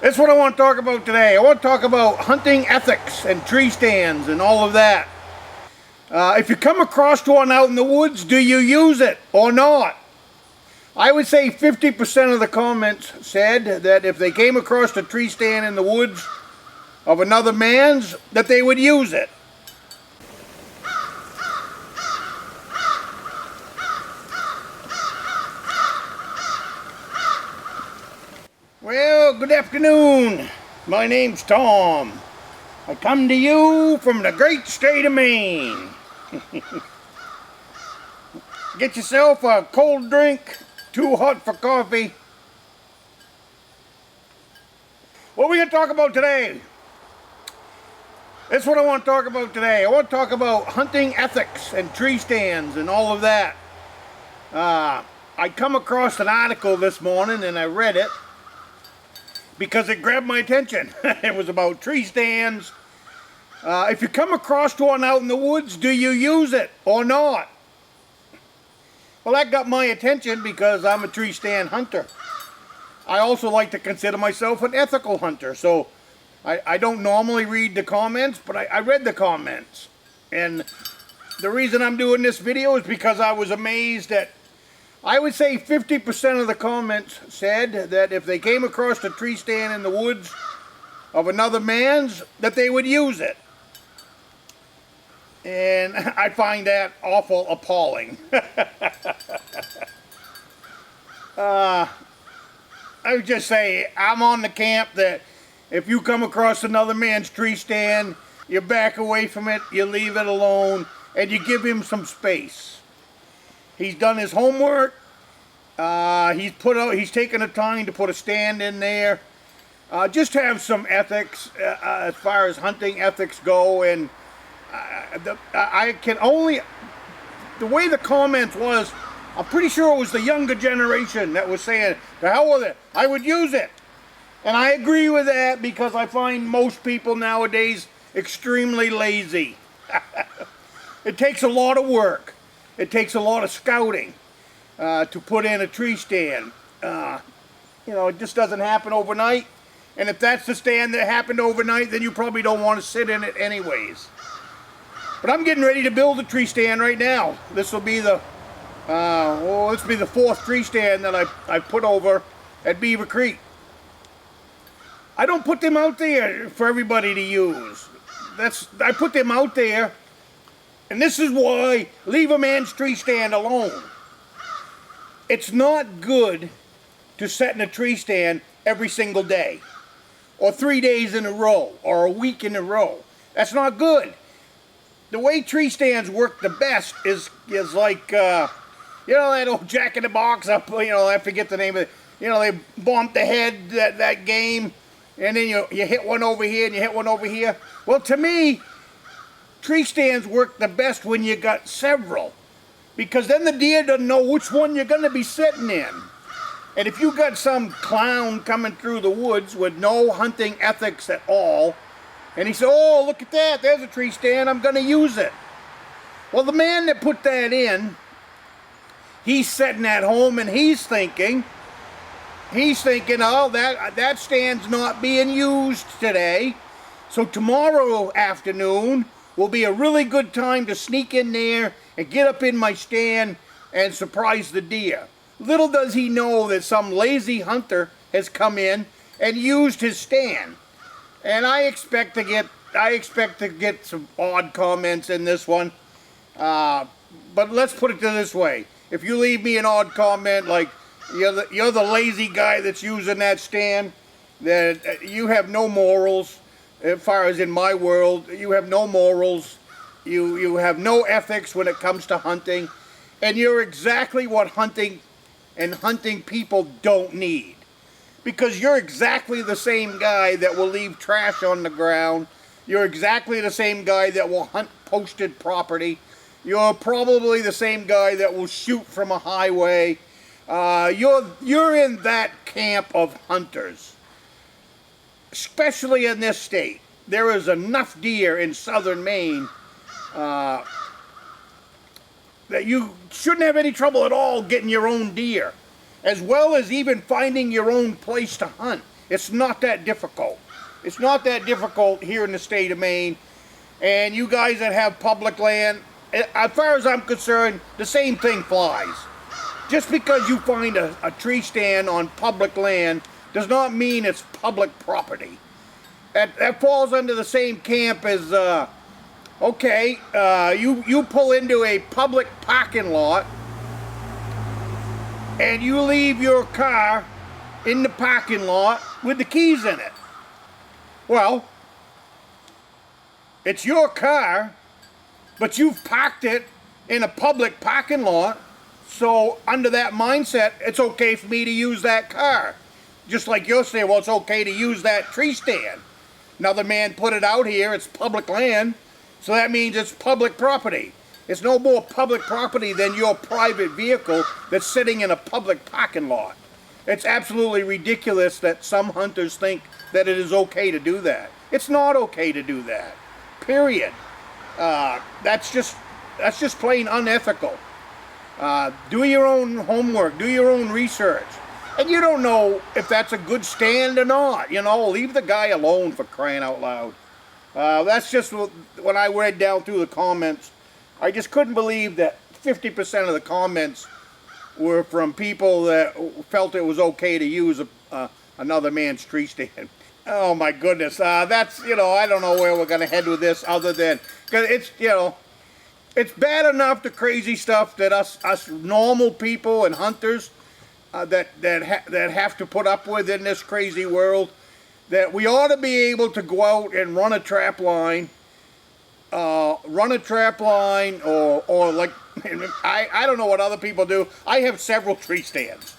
That's what I want to talk about today. I want to talk about hunting ethics and tree stands and all of that. If you come across one out in the woods, do you use it or not? I would say 50% of the comments said that if they came across a tree stand in the woods of another man's, that they would use it. Well, good afternoon. My name's Tom. I come to you from the great state of Maine. Get yourself a cold drink, too hot for coffee. What are we going to talk about today? That's what I want to talk about today. I want to talk about hunting ethics and tree stands and all of that. I come across an article this morning and I read it because it grabbed my attention. It was about tree stands. If you come across one out in the woods, do you use it or not? Well, that got my attention because I'm a tree stand hunter. I also like to consider myself an ethical hunter, so I don't normally read the comments, but I read the comments. And the reason I'm doing this video is because I was amazed at, I would say 50% of the comments said that if they came across a tree stand in the woods of another man's, that they would use it. And I find that awful appalling. I would just say I'm on the camp that if you come across another man's tree stand, you back away from it, you leave it alone, and you give him some space. He's done his homework. He's taken the time to put a stand in there. Just have some ethics as far as hunting ethics go. And I can only, the way the comments was, I'm pretty sure it was the younger generation that was saying, to hell with it, I would use it. And I agree with that because I find most people nowadays extremely lazy. It takes a lot of work. It takes a lot of scouting to put in a tree stand. It just doesn't happen overnight. And if that's the stand that happened overnight, then you probably don't want to sit in it anyways. But I'm getting ready to build a tree stand right now. This will be the fourth tree stand that I put over at Beaver Creek. I don't put them out there for everybody to use. I put them out there, and this is why: leave a man's tree stand alone. It's not good to set in a tree stand every single day, or 3 days in a row, or a week in a row. That's not good. The way tree stands work the best is like, that old Jack in the Box up, I forget the name of it. They bump the head, that game, and then you hit one over here and you hit one over here. Well, to me, tree stands work the best when you got several, because then the deer doesn't know which one you're going to be sitting in. And if you got some clown coming through the woods with no hunting ethics at all, and he said, oh, look at that, there's a tree stand, I'm going to use it. Well, the man that put that in, he's sitting at home and he's thinking, oh, that stand's not being used today, so tomorrow afternoon will be a really good time to sneak in there and get up in my stand and surprise the deer. Little does he know that some lazy hunter has come in and used his stand. And I expect to get some odd comments in this one. But let's put it this way: if you leave me an odd comment like you're the lazy guy that's using that stand, that you have no morals. As far as in my world, you have no morals. You have no ethics when it comes to hunting, and you're exactly what hunting people don't need. Because you're exactly the same guy that will leave trash on the ground. You're exactly the same guy that will hunt posted property. You're probably the same guy that will shoot from a highway. You're in that camp of hunters. Especially in this state. There is enough deer in southern Maine that you shouldn't have any trouble at all getting your own deer, as well as even finding your own place to hunt. It's not that difficult. It's not that difficult here in the state of Maine. And you guys that have public land, as far as I'm concerned, the same thing flies. Just because you find a tree stand on public land does not mean it's public property. That falls under the same camp as, okay, you pull into a public parking lot and you leave your car in the parking lot with the keys in it. Well, it's your car, but you've parked it in a public parking lot, so under that mindset, it's okay for me to use that car. Just like you're saying, well, it's okay to use that tree stand. Another man put it out here, it's public land, so that means it's public property. It's no more public property than your private vehicle that's sitting in a public parking lot. It's absolutely ridiculous that some hunters think that it is okay to do that. It's not okay to do that. Period. That's just plain unethical. Do your own homework. Do your own research. And you don't know if that's a good stand or not. You know, leave the guy alone, for crying out loud. That's just when I read down through the comments, I just couldn't believe that 50% of the comments were from people that felt it was okay to use another man's tree stand. Oh my goodness, that's, you know, I don't know where we're going to head with this other than, because it's, you know, it's bad enough the crazy stuff that us normal people and hunters that have to put up with in this crazy world, that we ought to be able to go out and run a trap line, or like, I don't know what other people do. I have several tree stands.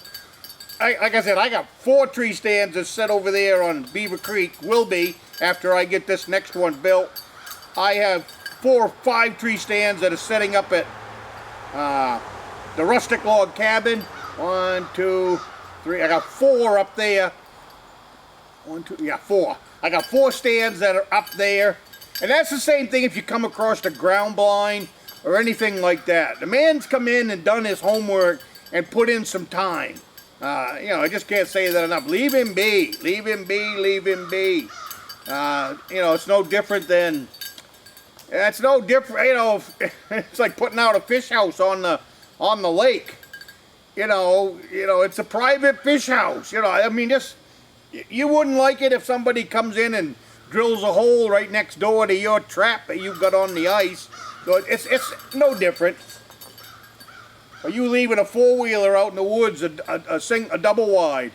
Like I said, I got 4 tree stands that sit over there on Beaver Creek, will be, after I get this next one built. I have 4 or 5 tree stands that are setting up at the Rustic log cabin. 1, 2, 3, I got 4 up there. 1, 2, yeah, 4. I got 4 stands that are up there. And that's the same thing if you come across the ground blind or anything like that. The man's come in and done his homework and put in some time. You know, I just can't say that enough. Leave him be. Leave him be. Leave him be. You know, it's no different than... It's no different, you know, it's like putting out a fish house on the lake. You know, it's a private fish house. You know, I mean, just... You wouldn't like it if somebody comes in and drills a hole right next door to your trap that you've got on the ice. So it's no different. Are you leaving a 4-wheeler out in the woods, a double wide?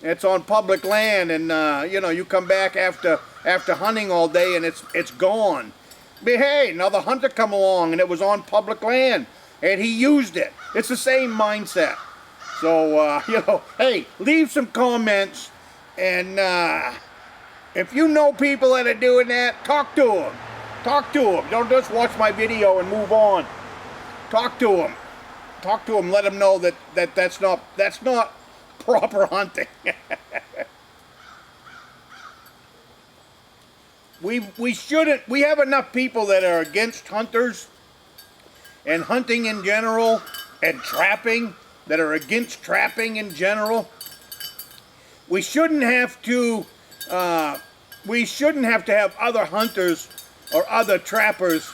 It's on public land, and you know, you come back after hunting all day and it's gone. But hey, another hunter come along and it was on public land and he used it. It's the same mindset. So you know, hey, leave some comments, and if you know people that are doing that, talk to them. Talk to them. Don't just watch my video and move on. Talk to them. Talk to them. Let them know that's not proper hunting. We shouldn't. We have enough people that are against hunters and hunting in general and trapping, that are against trapping in general. We shouldn't have to. We shouldn't have to have other hunters or other trappers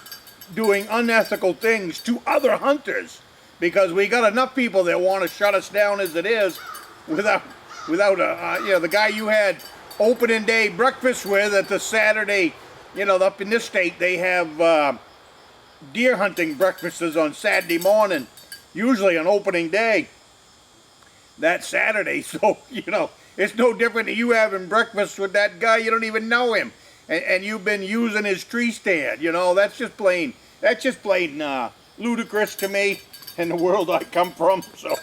doing unethical things to other hunters, because we got enough people that want to shut us down as it is, without you know, the guy you had opening day breakfast with at the Saturday, you know, up in this state they have deer hunting breakfasts on Saturday morning, usually on opening day that Saturday. So, you know, it's no different than you having breakfast with that guy, you don't even know him, and you've been using his tree stand. You know, that's just plain ludicrous to me in the world I come from. So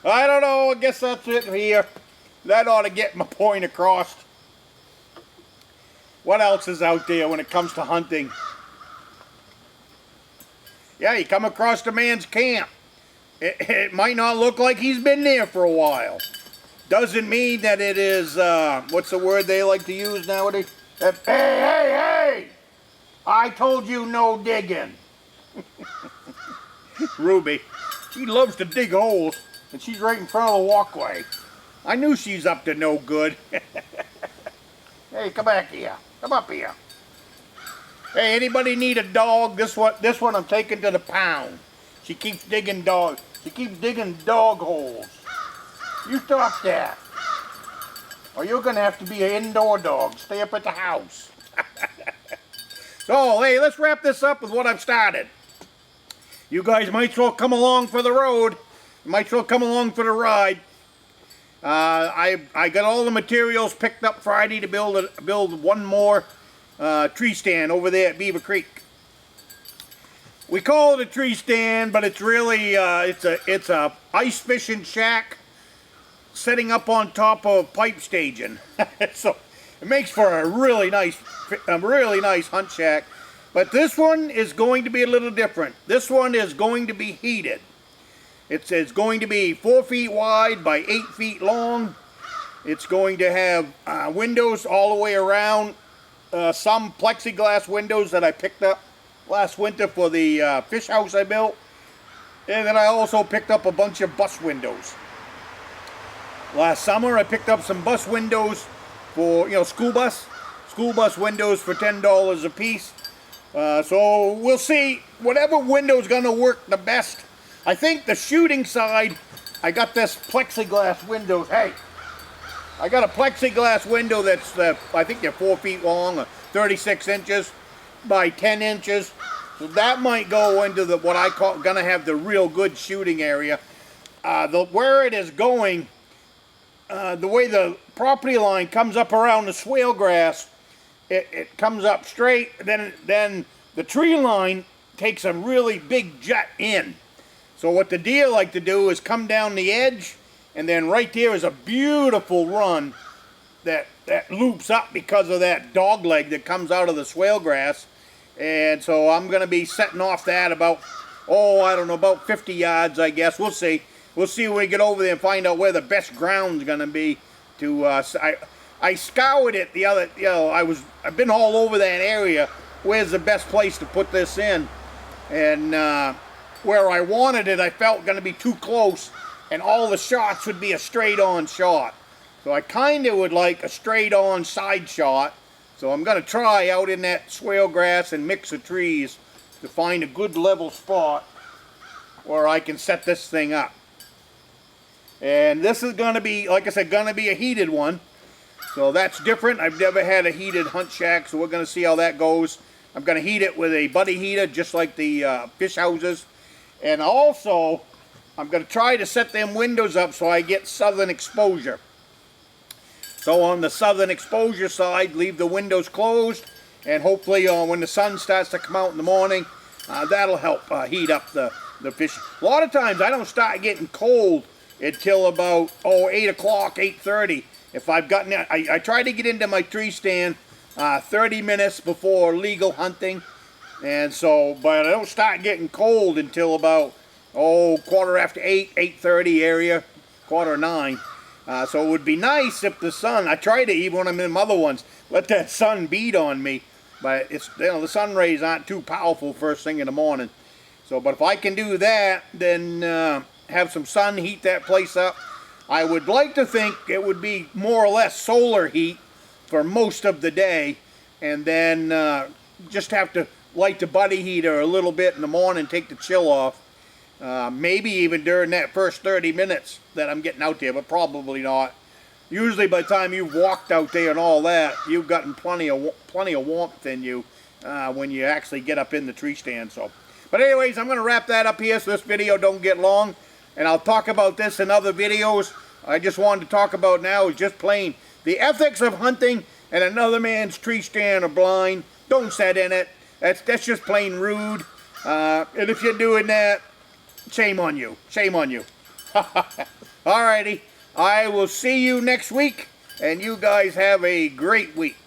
I don't know, I guess that's it here. That ought to get my point across. What else is out there when it comes to hunting? Yeah, you come across the man's camp. It might not look like he's been there for a while. Doesn't mean that it is, what's the word they like to use nowadays? Hey! I told you no digging. Ruby, she loves to dig holes, and she's right in front of the walkway. I knew she's up to no good. Hey, come back here. Come up here. Hey, anybody need a dog? This one I'm taking to the pound. She keeps digging dog holes. You stop that. Or you're gonna have to be an indoor dog. Stay up at the house. So, hey, let's wrap this up with what I've started. You guys might as well come along for the road. You might as well come along for the ride. I got all the materials picked up Friday to build one more tree stand over there at Beaver Creek. We call it a tree stand, but it's really it's a ice fishing shack setting up on top of pipe staging. So it makes for a really nice hunt shack. But this one is going to be a little different. This one is going to be heated. It's going to be 4 feet wide by 8 feet long. It's going to have windows all the way around. Some plexiglass windows that I picked up last winter for the fish house I built. And then I also picked up a bunch of bus windows. Last summer I picked up some bus windows for, school bus windows for $10 a piece. So we'll see whatever window's gonna work the best. I think the shooting side, I got this plexiglass window. Hey, I got a plexiglass window that's, I think they're 4 feet long, 36 inches by 10 inches. So that might go into what I call, gonna have the real good shooting area. Where it is going, the way the property line comes up around the swale grass, it comes up straight, then the tree line takes a really big jut in. So what the deer like to do is come down the edge, and then right there is a beautiful run that loops up because of that dog leg that comes out of the swale grass. And so I'm going to be setting off that about, I don't know, about 50 yards, I guess. We'll see. We'll see when we get over there and find out where the best ground's going to be. I scoured it the other, I've been all over that area. Where's the best place to put this in? And where I wanted it, I felt going to be too close, and all the shots would be a straight-on shot. So I kind of would like a straight-on side shot. So I'm going to try out in that swale grass and mix of trees to find a good level spot where I can set this thing up. And this is going to be, like I said, going to be a heated one. So that's different. I've never had a heated hunt shack, so we're going to see how that goes. I'm going to heat it with a buddy heater, just like the fish houses. And also, I'm going to try to set them windows up so I get southern exposure. So on the southern exposure side, leave the windows closed, and hopefully when the sun starts to come out in the morning, that'll help heat up the fish. A lot of times I don't start getting cold until about 8 o'clock, 8:30. If I've gotten, I try to get into my tree stand 30 minutes before legal hunting, and so, but I don't start getting cold until about 8:15, 8:30 area, 8:45. So it would be nice if the sun, I try to, even when I'm in other ones, let that sun beat on me, but it's, the sun rays aren't too powerful first thing in the morning. So, but if I can do that, then have some sun, heat that place up. I would like to think it would be more or less solar heat for most of the day, and then just have to light the buddy heater a little bit in the morning, take the chill off. Maybe even during that first 30 minutes that I'm getting out there, but probably not. Usually by the time you've walked out there and all that, you've gotten plenty of warmth in you when you actually get up in the tree stand. So, but anyways, I'm going to wrap that up here so this video don't get long, and I'll talk about this in other videos. I just wanted to talk about now is just plain the ethics of hunting and another man's tree stand or blind. Don't set in it. That's just plain rude. And if you're doing that, shame on you. Shame on you. Alrighty. I will see you next week, and you guys have a great week.